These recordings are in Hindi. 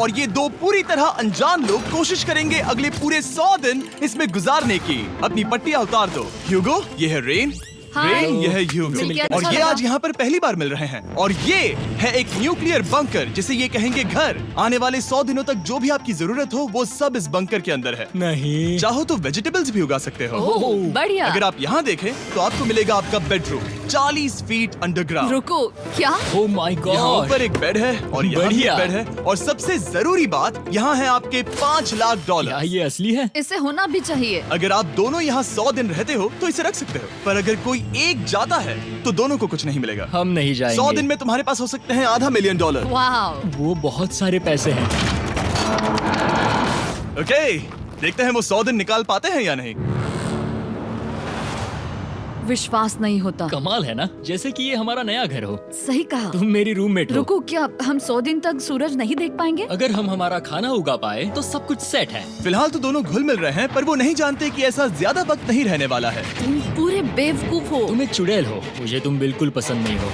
और ये दो पूरी तरह अनजान लोग कोशिश करेंगे अगले पूरे 100 दिन इसमें गुजारने की। अपनी पट्टियां उतार दो। ह्यूगो, ये है रेन। रेन, ये है ह्यूगो। और ये आज यहाँ पर पहली बार मिल रहे हैं। और ये है एक न्यूक्लियर बंकर, जिसे ये कहेंगे घर। आने वाले 100 दिनों तक जो भी आपकी जरूरत हो वो सब इस बंकर के अंदर है। नहीं, चाहो तो वेजिटेबल्स भी उगा सकते हो। बढ़िया। अगर आप यहाँ देखें तो आपको मिलेगा आपका बेडरूम 40 फीट अंडरग्राउंड। रुको, क्या? ओह माय यहाँ गॉड। ऊपर एक बेड है और यहाँ भी बढ़िया। एक बेड है। और सबसे जरूरी बात, यहाँ है आपके $5 लाख। क्या ये असली है? इसे होना भी चाहिए। अगर आप दोनों यहाँ 100 दिन रहते हो तो इसे रख सकते हो, पर अगर कोई एक जाता है तो दोनों को कुछ नहीं मिलेगा। हम नहीं जाएंगे। 100 दिन में तुम्हारे पास हो सकते हैं $500 मिलियन। वाह। वो बहुत सारे पैसे हैं। ओके, देखते हैं वो 100 दिन निकाल पाते हैं या नहीं। विश्वास नहीं होता। कमाल है ना, जैसे कि ये हमारा नया घर हो। सही कहा। तुम मेरी रूममेट हो। रुको, क्या हम 100 दिन तक सूरज नहीं देख पाएंगे? अगर हम हमारा खाना उगा पाए तो सब कुछ सेट है। फिलहाल तो दोनों घुल मिल रहे हैं, पर वो नहीं जानते कि ऐसा ज्यादा वक्त नहीं रहने वाला है। तुम पूरे बेवकूफ हो। तुम एक चुड़ैल हो, मुझे तुम बिल्कुल पसंद नहीं हो।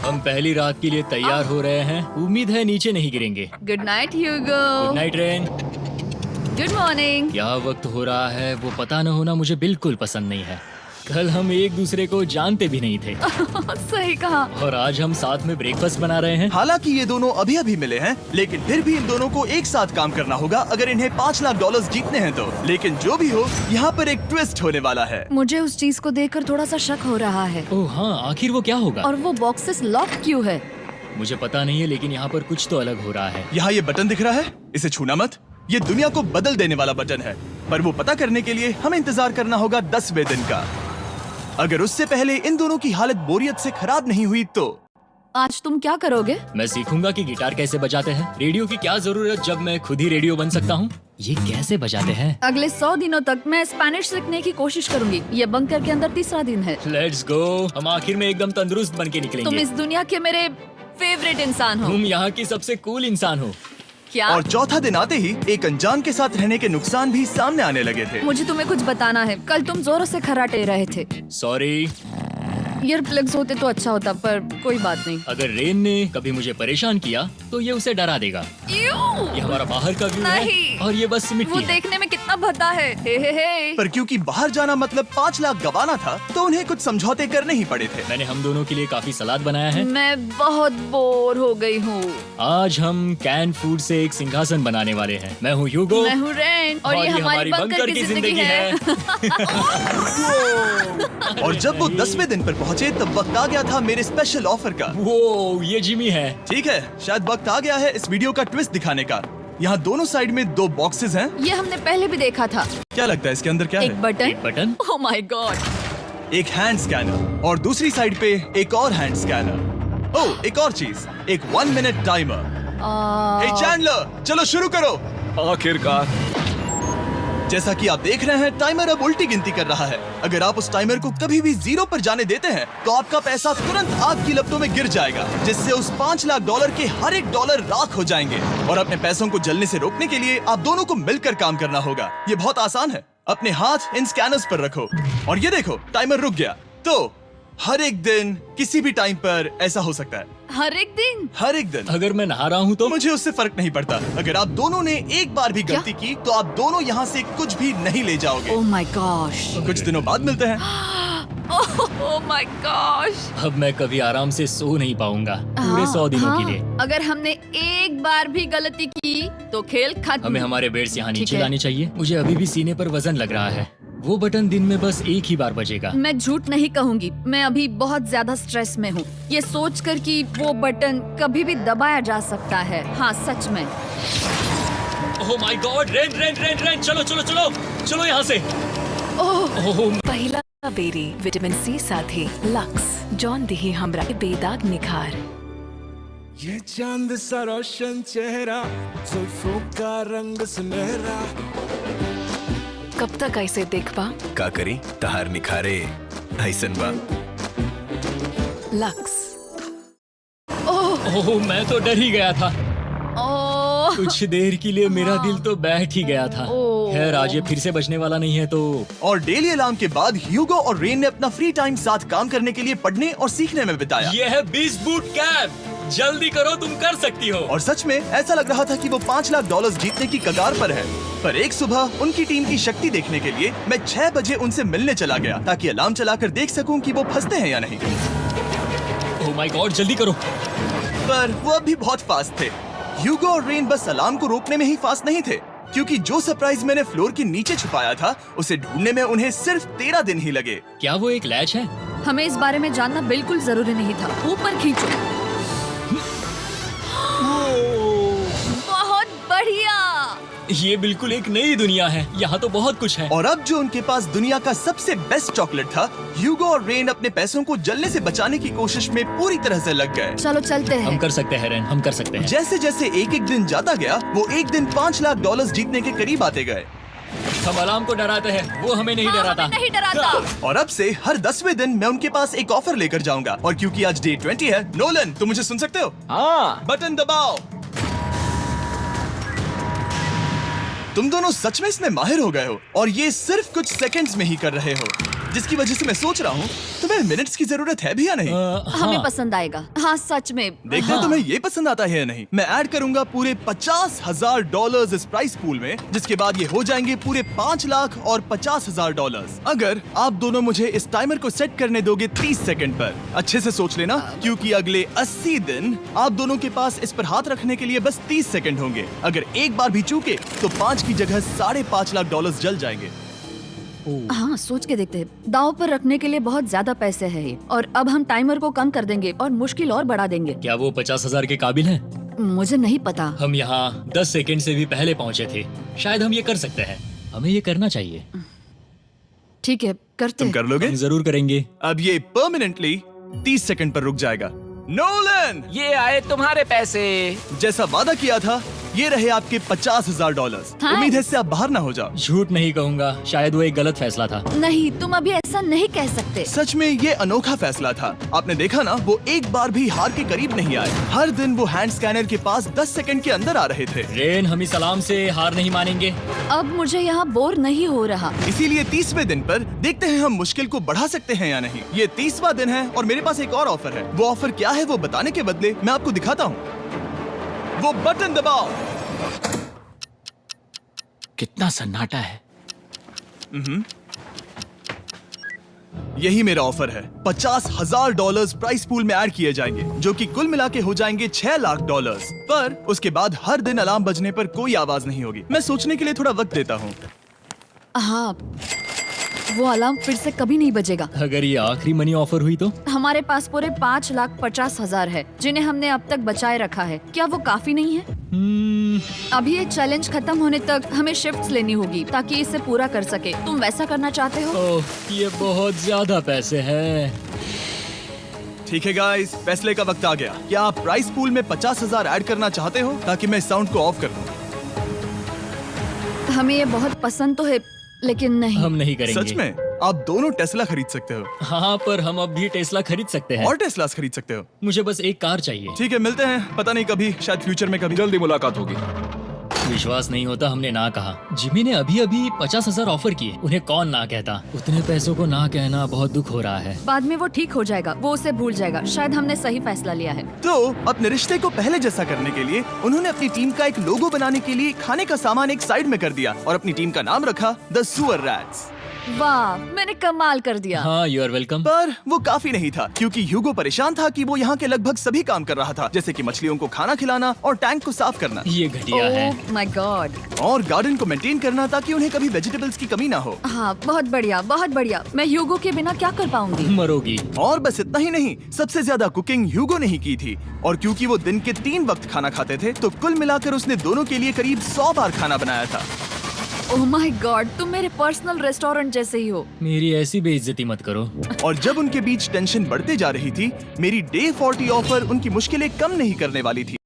हम पहली रात के लिए तैयार हो रहे हैं। उम्मीद है नीचे नहीं गिरेंगे। Good night Hugo. Good night Ren. Good morning. क्या वक्त हो रहा है वो पता न होना मुझे बिल्कुल पसंद नहीं है। कल हम एक दूसरे को जानते भी नहीं थे सही कहा। और आज हम साथ में ब्रेकफास्ट बना रहे हैं। हालांकि ये दोनों अभी अभी मिले हैं, लेकिन फिर भी इन दोनों को एक साथ काम करना होगा अगर इन्हें $5 लाख जीतने हैं तो। लेकिन जो भी हो, यहाँ पर एक ट्विस्ट होने वाला है। मुझे उस चीज को देखकर थोड़ा सा शक हो रहा है। ओह हाँ, आखिर वो क्या होगा? और वो बॉक्सेस लॉक क्यों है? मुझे पता नहीं है, लेकिन यहाँ पर कुछ तो अलग हो रहा है। यहाँ ये बटन दिख रहा है, इसे छूना मत। ये दुनिया को बदल देने वाला बटन है, पर वो पता करने के लिए हमें इंतजार करना होगा 10वें दिन का। अगर उससे पहले इन दोनों की हालत बोरियत से खराब नहीं हुई तो। आज तुम क्या करोगे? मैं सीखूंगा कि गिटार कैसे बजाते हैं। रेडियो की क्या जरूरत जब मैं खुद ही रेडियो बन सकता हूँ। ये कैसे बजाते हैं? अगले 100 दिनों तक मैं स्पेनिश सीखने की कोशिश करूंगी। ये बंकर के अंदर तीसरा दिन है। Let's go. हम आखिर में एकदम तंदुरुस्त बन के निकलेंगे। तुम इस दुनिया के मेरे फेवरेट इंसान हो। तुम यहाँ की सबसे कूल इंसान हो। क्या? और चौथा दिन आते ही एक अनजान के साथ रहने के नुकसान भी सामने आने लगे थे। मुझे तुम्हें कुछ बताना है। कल तुम जोरों से खर्राटे रहे थे। सॉरी। ईयर प्लग्स होते तो अच्छा होता, पर कोई बात नहीं। अगर रेन ने कभी मुझे परेशान किया तो ये उसे डरा देगा। ये हमारा बाहर का व्यू है नहीं। और ये बस मिट्टी वो है। देखने में कितना भद्दा है। हे। पर क्योंकि बाहर जाना मतलब 5 लाख गंवाना था, तो उन्हें कुछ समझौते करने ही पड़े थे। मैंने हम दोनों के लिए काफी सलाद बनाया है। मैं बहुत बोर हो गई हूँ। आज हम कैन फूड से एक सिंहासन बनाने वाले हैं। मैं हूँ ह्यूगो। मैं हूँ रेन और ये हमारी बंकर की जिंदगी है। और जब वो 10वें दिन पर पहुँचे तब वक्त आ गया था मेरे स्पेशल ऑफर का। वो ये जिमी है। ठीक है, शायद वक्त आ गया है इस वीडियो का ट्विस्ट दिखाने का। यहाँ दोनों साइड में 2 बॉक्सेस हैं। ये हमने पहले भी देखा था। क्या लगता है इसके अंदर क्या एक है? Button. Button. Oh my God. एक हैंड स्कैनर और दूसरी साइड पे एक और हैंड स्कैनर। ओह, एक और चीज, एक 1 मिनट टाइमर। हे चैंडलर, चलो शुरू करो। आखिरकार। जैसा कि आप देख रहे हैं, टाइमर अब उल्टी गिनती कर रहा है। अगर आप उस टाइमर को कभी भी 0 पर जाने देते हैं तो आपका पैसा तुरंत आग की लपटों में गिर जाएगा, जिससे उस $5 लाख के हर एक डॉलर राख हो जाएंगे। और अपने पैसों को जलने से रोकने के लिए आप दोनों को मिलकर काम करना होगा। ये बहुत आसान है। अपने हाथ इन स्कैनर्स पर रखो और ये देखो, टाइमर रुक गया। तो हर एक दिन किसी भी टाइम पर ऐसा हो सकता है। हर एक दिन? हर एक दिन। अगर मैं नहा रहा हूँ तो मुझे उससे फर्क नहीं पड़ता। अगर आप दोनों ने एक बार भी गलती की तो आप दोनों यहाँ से कुछ भी नहीं ले जाओगे। Oh my gosh. कुछ दिनों बाद मिलते हैं। Oh my gosh. अब मैं कभी आराम से सो नहीं पाऊंगा पूरे 100 दिनों के लिए। अगर हमने एक बार भी गलती की तो खेल खत्म। हमें हमारे बेड्स यहाँ ठीक नीचे है। लाने चाहिए। मुझे अभी भी सीने पर वजन लग रहा है। वो बटन दिन में बस एक ही बार बजेगा। मैं झूठ नहीं कहूंगी, मैं अभी बहुत ज्यादा स्ट्रेस में हूँ, ये सोचकर कि वो बटन कभी भी दबाया जा सकता है। हाँ सच में। Oh my God. Rain rain rain rain, चलो चलो चलो चलो यहाँ से। ओह पहिला बेरी विटामिन सी साथे लक्स जॉन दिही हमरा के बेदाग निखार। ये चांद सा रोशन चेहरा, जुल्फों का रंग सुनहरा। कब तक ऐसे देखबा? का करी तहार निखारे ऐसन बा। लक्स। ओह, मैं तो डर ही गया था। ओह कुछ देर के लिए मेरा दिल तो बैठ ही गया था। ओह। खैर आज ये फिर से बचने वाला नहीं है तो। और डेली अलार्म के बाद ह्यूगो और रेन ने अपना फ्री टाइम साथ काम करने के लिए पढ़ने और सीखने में बिताया। ये है 20 बूट कैप। जल्दी करो, तुम कर सकती हो। और सच में ऐसा लग रहा था कि वो 5 लाख डॉलर्स जीतने की कगार पर है। पर एक सुबह उनकी टीम की शक्ति देखने के लिए मैं 6 बजे उनसे मिलने चला गया ताकि अलार्म चलाकर देख सकूं कि वो फंसते हैं या नहीं। ओह माय गॉड, जल्दी करो। पर वो अब भी बहुत फास्ट थे। ह्यूगो और रेन बस अलार्म को रोकने में ही फास्ट नहीं थे, क्योंकि जो सरप्राइज मैंने फ्लोर के नीचे छुपाया था उसे ढूंढने में उन्हें सिर्फ 13 दिन ही लगे। क्या वो एक लैच है? हमें इस बारे में जानना बिल्कुल जरूरी नहीं था। ऊपर खींचो। बहुत बढ़िया। ये बिल्कुल एक नई दुनिया है, यहाँ तो बहुत कुछ है। और अब जो उनके पास दुनिया का सबसे बेस्ट चॉकलेट था, ह्यूगो और रेन अपने पैसों को जलने से बचाने की कोशिश में पूरी तरह से लग गए। चलो चलते हम हैं। कर सकते हैं रेन, हम कर सकते हैं। जैसे जैसे एक एक दिन जाता गया, वो एक दिन 5 लाख डॉलर्स जीतने के करीब आते गए। हम अलार्म को डराते हैं, वो हमें नहीं हाँ, डराता। हमें नहीं डराता। और अब से हर 10वें दिन मैं उनके पास एक ऑफर लेकर जाऊंगा। और क्योंकि आज डे 20 है, नोलन तुम मुझे सुन सकते हो? हाँ। बटन दबाओ। तुम दोनों सच में इसमें माहिर हो गए हो और ये सिर्फ कुछ सेकंड्स में ही कर रहे हो, जिसकी वजह से मैं सोच रहा हूँ तुम्हें मिनट्स की जरूरत है भी या नहीं। हमें पसंद आएगा। हाँ सच में। देखते हैं तुम्हें ये पसंद आता है या नहीं। मैं ऐड करूंगा पूरे 50,000 डॉलर्स इस प्राइस पूल में, जिसके बाद ये हो जाएंगे पूरे 5 लाख और 50,000 डॉलर्स। अगर आप दोनों मुझे इस टाइमर को सेट करने दोगे 30 सेकंड पर। अच्छे से सोच लेना, क्योंकि अगले 80 दिन आप दोनों के पास इस पर हाथ रखने के लिए बस 30 सेकंड होंगे। अगर एक बार भी चूके तो 5 की जगह 5.5 लाख डॉलर्स जल जाएंगे। हाँ सोच के देखते हैं। दांव पर रखने के लिए बहुत ज्यादा पैसे है ये। और अब हम टाइमर को कम कर देंगे और मुश्किल और बढ़ा देंगे। क्या वो 50,000 के काबिल हैं? मुझे नहीं पता। हम यहाँ 10 सेकंड से भी पहले पहुँचे थे। शायद हम ये कर सकते हैं, हमें ये करना चाहिए। ठीक है करते तुम हैं। कर लोगे? हम जरूर करेंगे। अब ये परमानेंटली 30 सेकंड पर रुक जाएगा। नोलन, ये आए तुम्हारे पैसे। जैसा वादा किया था, ये रहे आपके 50,000 डॉलर्स। हाँ। उम्मीद है इससे आप बाहर ना हो जाओ। झूठ नहीं कहूँगा, शायद वो एक गलत फैसला था। नहीं तुम अभी ऐसा नहीं कह सकते। सच में ये अनोखा फैसला था। आपने देखा ना, वो एक बार भी हार के करीब नहीं आए। हर दिन वो हैंड स्कैनर के पास 10 सेकंड के अंदर आ रहे थे। रेन, हम इस अलार्म से हार नहीं मानेंगे। अब मुझे यहाँ बोर नहीं हो रहा। इसीलिए 30वें दिन पर देखते हैं हम मुश्किल को बढ़ा सकते हैं या नहीं। ये 30वां दिन है और मेरे पास एक और ऑफर है। वो ऑफर क्या है वो बताने के बदले मैं आपको दिखाता हूँ। वो बटन दबाओ। कितना सन्नाटा है। यही मेरा ऑफर है। 50,000 डॉलर्स प्राइस पूल में ऐड किए जाएंगे, जो कि कुल मिला के हो जाएंगे 6 लाख डॉलर्स। पर उसके बाद हर दिन अलार्म बजने पर कोई आवाज नहीं होगी। मैं सोचने के लिए थोड़ा वक्त देता हूँ। हाँ वो अलार्म फिर से कभी नहीं बजेगा। अगर ये आखिरी मनी ऑफर हुई तो? हमारे पास पूरे 5,50,000 है, जिन्हें हमने अब तक बचाए रखा है। क्या वो काफी नहीं है? अभी ये चैलेंज खत्म होने तक हमें शिफ्ट्स लेनी होगी ताकि इसे पूरा कर सके। तुम वैसा करना चाहते हो? ओह, ये बहुत ज्यादा पैसे हैं। ठीक है गाइस, फैसले का वक्त आ गया। क्या आप प्राइस पूल में 50,000 ऐड करना चाहते हो ताकि मैं साउंड को ऑफ कर दूं? हमें ये बहुत पसंद तो है, लेकिन नहीं। हम नहीं करेंगे। सच में? आप दोनों टेस्ला खरीद सकते हो हाँ, पर हम अब भी टेस्ला खरीद सकते हैं। और टेस्लास खरीद सकते हो। मुझे बस एक कार चाहिए। ठीक है, मिलते हैं। पता नहीं कभी, शायद फ्यूचर में कभी। जल्दी मुलाकात होगी। विश्वास नहीं होता हमने ना कहा। जिमी ने अभी अभी 50,000 ऑफर किए। उन्हें कौन ना कहता। उतने पैसों को ना कहना बहुत दुख हो रहा है। बाद में वो ठीक हो जाएगा, वो उसे भूल जाएगा। शायद हमने सही फैसला लिया है। तो अपने रिश्ते को पहले जैसा करने के लिए उन्होंने अपनी टीम का एक लोगो बनाने के लिए खाने का सामान एक साइड में कर दिया और अपनी टीम का नाम रखा द सुअर रैट्स। वाह, मैंने कमाल कर दिया। हाँ, यू आर वेलकम। पर वो काफी नहीं था, क्योंकि ह्यूगो परेशान था कि वो यहाँ के लगभग सभी काम कर रहा था, जैसे कि मछलियों को खाना खिलाना और टैंक को साफ करना ये घटिया है। Oh my God. और गार्डन को मेंटेन करना ताकि उन्हें कभी वेजिटेबल्स की कमी ना हो। हाँ बहुत बढ़िया, बहुत बढ़िया। मैं ह्यूगो के बिना क्या कर पाऊंगी? मरोगी। और बस इतना ही नहीं, सबसे ज्यादा कुकिंग ह्यूगो ने ही की थी। और क्योंकि वो दिन के 3 वक्त खाना खाते थे, तो कुल मिलाकर उसने दोनों के लिए करीब 100 बार खाना बनाया था। ओह माय गॉड, तुम मेरे पर्सनल रेस्टोरेंट जैसे ही हो। मेरी ऐसी बेइज्जती मत करो। और जब उनके बीच टेंशन बढ़ते जा रही थी, मेरी डे 40 ऑफर उनकी मुश्किलें कम नहीं करने वाली थी।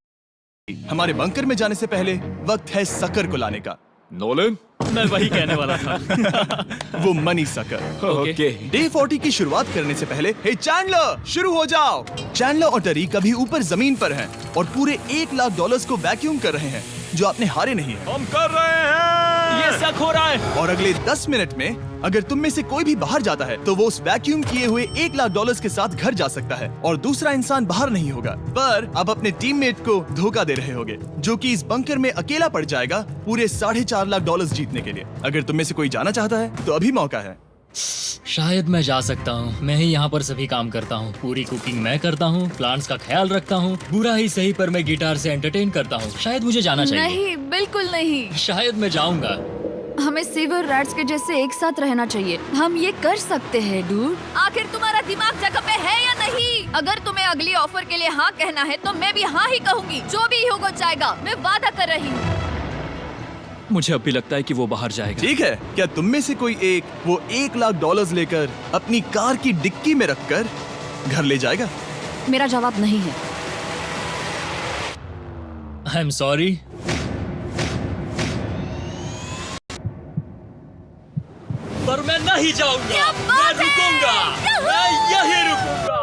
हमारे बंकर में जाने से पहले वक्त है सकर को लाने का। नोलन, मैं वही कहने वाला था। वो मनी सकर। ओके। डे 40 की शुरुआत करने से पहले, हे चैंडलर, शुरू हो जाओ। चैंडलर और टरी कभी ऊपर जमीन पर हैं और पूरे 1 लाख डॉलर्स को वैक्यूम कर रहे हैं, जो आपने हारे नहीं है। हम कर रहे हैं। ये शक हो रहा है। और अगले 10 मिनट में अगर तुम में से कोई भी बाहर जाता है तो वो उस वैक्यूम किए हुए $1,00,000 के साथ घर जा सकता है और दूसरा इंसान बाहर नहीं होगा। पर अब अपने टीममेट को धोखा दे रहे होगे, जो कि इस बंकर में अकेला पड़ जाएगा पूरे $4.5 लाख जीतने के लिए। अगर तुम में से कोई जाना चाहता है तो अभी मौका है। शायद मैं जा सकता हूँ। मैं ही यहाँ पर सभी काम करता हूँ। पूरी कुकिंग मैं करता हूँ, प्लांट्स का ख्याल रखता हूँ। बुरा ही सही पर मैं गिटार से एंटरटेन करता हूँ। शायद मुझे जाना चाहिए। नहीं, बिल्कुल नहीं। शायद मैं जाऊंगा। हमें सीवर रैट्स के जैसे एक साथ रहना चाहिए। हम ये कर सकते हैं डूड। आखिर तुम्हारा दिमाग जगह पे है या नहीं? अगर तुम्हें अगली ऑफर के लिए हाँ कहना है तो मैं भी हाँ ही कहूँगी। जो भी होगा जाएगा, मैं वादा कर रही हूँ। मुझे अब भी लगता है कि वो बाहर जाएगा। ठीक है, क्या तुम में से कोई एक वो $1,00,000 लेकर अपनी कार की डिक्की में रखकर घर ले जाएगा? मेरा जवाब नहीं है। I am sorry. पर मैं नहीं जाऊंगा। मैं रुकूंगा। मैं यही रुकूंगा।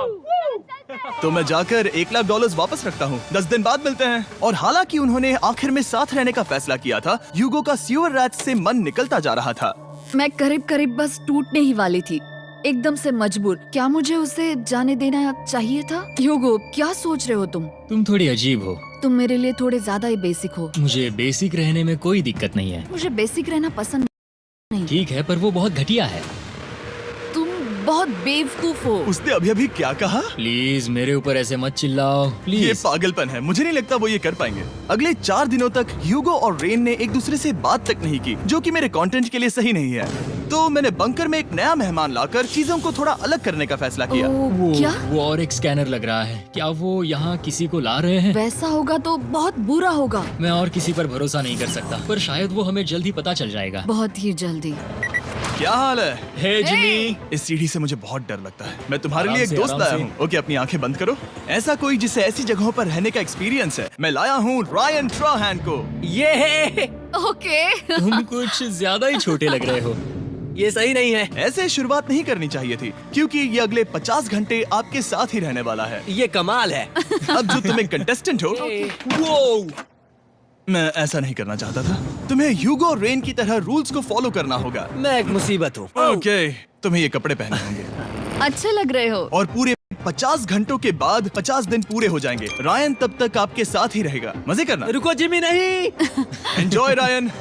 तो मैं जाकर $1,00,000 वापस रखता हूँ। 10 दिन बाद मिलते हैं। और हालांकि उन्होंने आखिर में साथ रहने का फैसला किया था, ह्यूगो का सीवर रैट्स से मन निकलता जा रहा था। मैं करीब करीब बस टूटने ही वाली थी, एकदम से मजबूर। क्या मुझे उसे जाने देना चाहिए था? ह्यूगो, क्या सोच रहे हो तुम? तुम थोड़ी अजीब हो। तुम मेरे लिए थोड़े ज्यादा ही बेसिक हो। मुझे बेसिक रहने में कोई दिक्कत नहीं है। मुझे बेसिक रहना पसंद नहीं। ठीक है, पर वो बहुत घटिया है। तुम बहुत बेवकूफ हो। उसने अभी अभी क्या कहा? प्लीज मेरे ऊपर ऐसे मत चिल्लाओ ये प्लीज। पागलपन है। मुझे नहीं लगता वो ये कर पाएंगे। अगले 4 दिनों तक ह्यूगो और रेन ने एक दूसरे से बात तक नहीं की, जो कि मेरे कंटेंट के लिए सही नहीं है। तो मैंने बंकर में एक नया मेहमान लाकर चीजों को थोड़ा अलग करने का फैसला किया। ओ, क्या? वो और एक स्कैनर लग रहा है। क्या वो यहाँ किसी को ला रहे हैं? वैसा होगा तो बहुत बुरा होगा। मैं और किसी पर भरोसा नहीं कर सकता, पर शायद वो हमें जल्द ही पता चल जाएगा। बहुत ही जल्दी। क्या हाल है? हे जिमी। इस सीढ़ी से मुझे बहुत डर लगता है। मैं तुम्हारे आराम लिए एक से, दोस्त आराम लाया से। हूँ। ओके, अपनी आंखें बंद करो। ऐसा कोई जिसे ऐसी जगहों पर रहने का एक्सपीरियंस है। मैं लाया हूँ रायन ट्राहैन को। ये है। ओके। तुम कुछ ज्यादा ही छोटे लग रहे हो। ये सही नहीं है। ऐसे शुरुआत नहीं करनी चाहिए थी, क्योंकि ये अगले 50 घंटे आपके साथ ही रहने वाला है। ये कमाल है। अब जो तुम एक कंटेस्टेंट हो, वो मैं ऐसा नहीं करना चाहता था। तुम्हें ह्यूगो और रेन की तरह रूल्स को फॉलो करना होगा। मैं एक मुसीबत हूँ। ओके, तुम्हें ये कपड़े पहने होंगे अच्छे लग रहे हो। और पूरे 50 घंटों के बाद 50 दिन पूरे हो जाएंगे। रायन तब तक आपके साथ ही रहेगा। मजे करना। रुको जिमी, नहीं। Enjoy Ryan.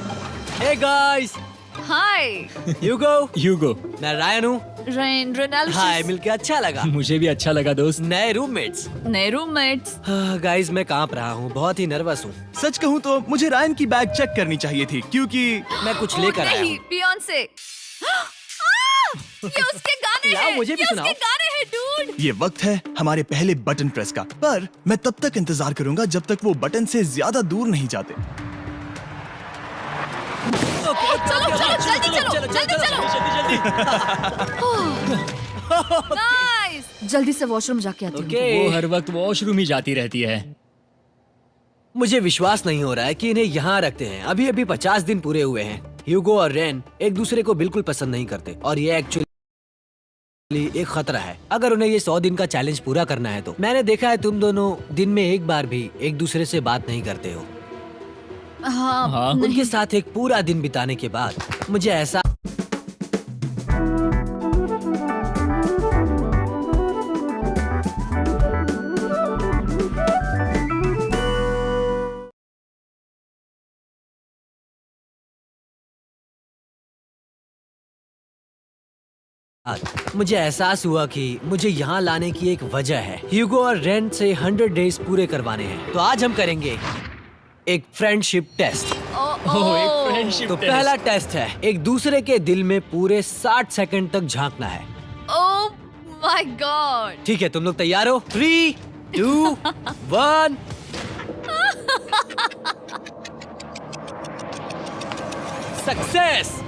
हे गाइस, हाय ह्यूगो। मैं रायन हूँ। रेनाल्ड। हाय, मिलके अच्छा लगा। मुझे भी अच्छा लगा दोस्त। नए रूममेट्स। नए रूममेट्स। गाइस, मैं कांप रहा हूँ, बहुत ही नर्वस हूँ। सच कहूँ तो मुझे रायन की बैग चेक करनी चाहिए थी, क्योंकि मैं कुछ लेकर आया नहीं, हूँ। बियॉन्से। ये उसके गाने यार, हैं। मुझे भी ये सुनाओ। उसके गाने हैं डूड। ये वक्त है हमारे पहले बटन प्रेस का। पर मैं तब तक इंतजार करूंगा जब तक वो बटन से ज्यादा दूर नहीं जाते। चलो जल्दी नाइस। जल्दी से वॉशरूम जाके आती हूँ। वो हर वक्त वॉशरूम ही जाती रहती है। मुझे विश्वास नहीं हो रहा है कि इन्हें यहाँ रखते हैं। अभी अभी 50 दिन पूरे हुए हैं। ह्यूगो और रेन एक दूसरे को बिल्कुल पसंद नहीं करते और ये एक्चुअली एक खतरा है। अगर उन्हें ये 100 दिन का चैलेंज पूरा करना है तो मैंने देखा है तुम दोनों दिन में एक बार भी एक दूसरे से बात नहीं करते हो। हाँ, हाँ। नहीं। उनके साथ एक पूरा दिन बिताने के बाद मुझे ऐसा मुझे एहसास हुआ कि मुझे यहाँ लाने की एक वजह है। ह्यूगो और रेन से 100 डेज पूरे करवाने हैं। तो आज हम करेंगे एक फ्रेंडशिप टेस्ट। ओह, एक फ्रेंडशिप तो टेस्ट। पहला टेस्ट है, एक दूसरे के दिल में पूरे 60 सेकंड तक झांकना है। Oh my God. ठीक है, तुम लोग तैयार हो? 3, 2, 1। सक्सेस।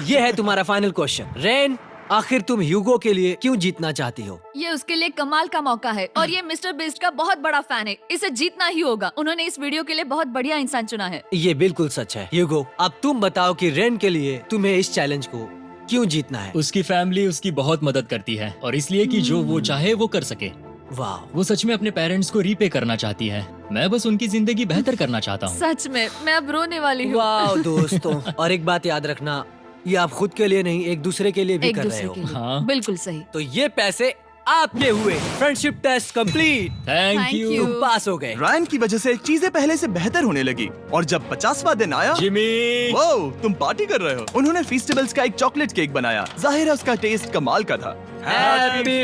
ये है तुम्हारा फाइनल क्वेश्चन। रेन, आखिर तुम ह्यूगो के लिए क्यों जीतना चाहती हो? ये उसके लिए कमाल का मौका है और ये मिस्टर बीस्ट का बहुत बड़ा फैन है। इसे जीतना ही होगा। उन्होंने इस वीडियो के लिए बहुत बढ़िया इंसान चुना है। ये बिल्कुल सच है। ह्यूगो, अब तुम बताओ कि रेन के लिए तुम्हें इस चैलेंज को क्यों जीतना है? उसकी फैमिली उसकी बहुत मदद करती है और इसलिए कि जो वो चाहे वो कर सके। वाह, वो सच में अपने पेरेंट्स को रीपे करना चाहती है। मैं बस उनकी जिंदगी बेहतर करना चाहता हूँ। सच में मैं अब रोने वाली हूँ। वाह दोस्तों। और एक बात याद रखना, ये आप खुद के लिए नहीं, एक दूसरे के लिए भी एक कर रहे दूसरे हो। के लिए हाँ। बिल्कुल सही। तो ये पैसे आपके हुए। Friendship test complete. Thank Thank you you। तुम पास हो गए। रायन की वजह से चीजें पहले से बेहतर होने लगी और जब 50वां दिन आया, जिमी। वो तुम पार्टी कर रहे हो। उन्होंने फेस्टिवल्स का एक चॉकलेट केक बनाया। जाहिर है उसका टेस्ट कमाल का था। Happy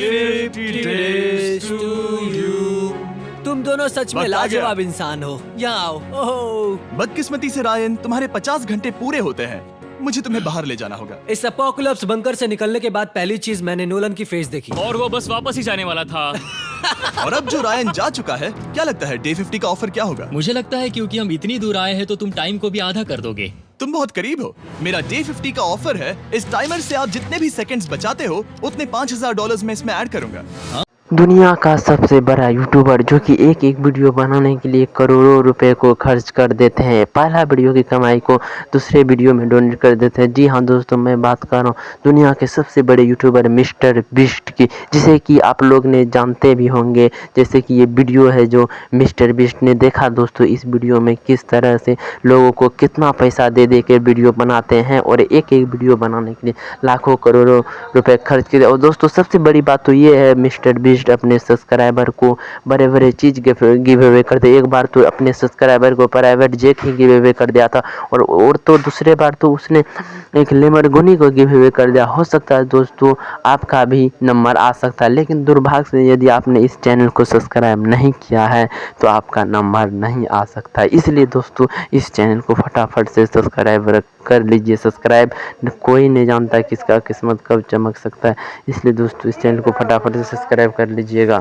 50 days to you। तुम दोनों सच में वक्त आ गया। लाजवाब इंसान हो। यहाँ आओ। ओह, बदकिस्मती से रायन, तुम्हारे 50 घंटे पूरे होते हैं। मुझे तुम्हें बाहर ले जाना होगा। इस अपोकलिप्स बंकर से निकलने के बाद पहली चीज मैंने नोलन की फेस देखी। और वो बस वापस ही जाने वाला था। और अब जो रायन जा चुका है, क्या लगता है डे 50 का ऑफर क्या होगा? मुझे लगता है क्योंकि हम इतनी दूर आए हैं तो तुम टाइम को भी आधा कर दोगे। तुम बहुत करीब हो। मेरा डे 50 का ऑफर है, इस टाइमर से आप जितने भी सेकंड्स बचाते हो उतने $5000 में इसमें ऐड करूंगा। दुनिया का सबसे बड़ा यूट्यूबर जो कि एक एक वीडियो बनाने के लिए करोड़ों रुपए को खर्च कर देते हैं, पहला वीडियो की कमाई को दूसरे वीडियो में डोनेट कर देते हैं। जी हाँ दोस्तों, मैं बात कर रहा हूँ दुनिया के सबसे बड़े यूट्यूबर मिस्टर बीस्ट की, जिसे कि आप लोग ने जानते भी होंगे। जैसे कि ये वीडियो है जो मिस्टर बीस्ट ने देखा दोस्तों, इस वीडियो में किस तरह से लोगों को कितना पैसा दे दे के वीडियो बनाते हैं और एक एक वीडियो बनाने के लिए लाखों करोड़ों रुपए खर्च किए। और दोस्तों सबसे बड़ी बात तो ये है, मिस्टर बीस्ट अपने सब्सक्राइबर को बड़े बड़े चीज गिव अवे कर दे। एक बार तो अपने सब्सक्राइबर को प्राइवेट जेट ही गिव अवे कर दिया था और तो दूसरे बार तो उसने एक लेमरगोनी को गिव अवे कर दिया। हो सकता है दोस्तों आपका भी नंबर आ सकता है, लेकिन दुर्भाग्य से यदि आपने इस चैनल को सब्सक्राइब नहीं किया है तो आपका नंबर नहीं आ सकता है। इसलिए दोस्तों इस चैनल को फटाफट से सब्सक्राइब कर लीजिए। सब्सक्राइब कोई नहीं जानता किसका किस्मत कब चमक सकता है, इसलिए दोस्तों इस चैनल को फटाफट से सब्सक्राइब कर लीजिएगा।